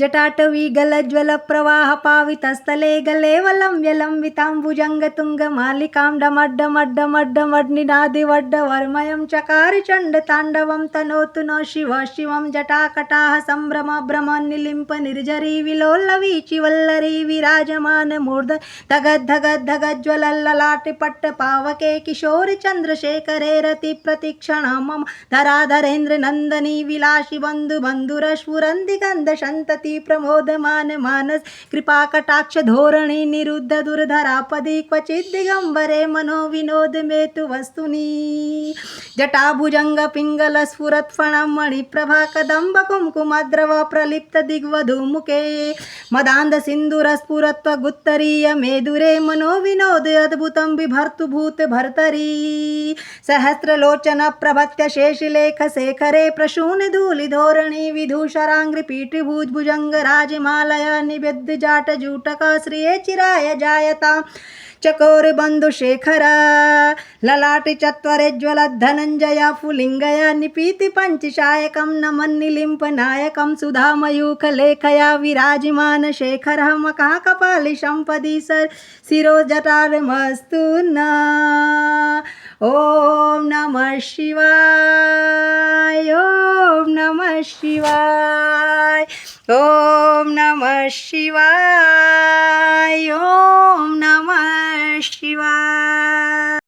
जटाटवी गलज्वल प्रवाह पावितस्थले गलेवलम्ब्यलम्बिताम्बुजङ्गतुङ्गमालिकां डमड्डमड्डमड्डमड्निनादिवड्डवर्मयं चकार चण्डताण्डवं तनोतु नो शिव शिवं जटाकटाः सम्भ्रम भ्रमनिलिम्प निर्झरी विलोलवीचि वल्लरी विराजमान मूर्ध धगज्ज्वलल्ललाटिपट्टपावके किशोरि चन्द्रशेखरे रति प्रतिक्षण मम धराधरेन्द्र नन्दनी विलासि बन्धु बन्धुरस्फुरन्ति गन्धशन्तति प्रमोदमान मानस कृपाकटाक्ष धोरणी निरुद्ध दुर्धरापदी क्वचित् दिगंबरे मनो विनोद मेतु वस्तुनि जटाभुजंग पिंगल स्फुरत् फणं मणिप्रभा कदंब कुंकुमद्रव प्रलिप्त दिग्वधूमुखे मदान्ध सिन्दूर स्फुरत्व गुत्तरीय मेदुरे मनो विनोद अद्भुतं बिभर्तु भूत भर्तरी सहस्रलोचन प्रभत्य शेषलेख शेखरे प्रशून धूलि धोरणी विधूषरांग्रि पीठभुज भुजंग राजमालया निवेद्य जाट जूटक श्रिये चिराय जायता चकोर बंधु शेखर ललाटि चत्वरेज्वल धनंजया फुलिंगया निपीति पंचशायकं नमन्निलिंप नायकं सुधामयूख लेखया विराजमान शेखर मका कपालि संपदि सर शिरो जटारमस्तु न ओम नमः शिवाय ओम नमः शिवाय ओम नमः शिवाय ओम नमः शिवाय।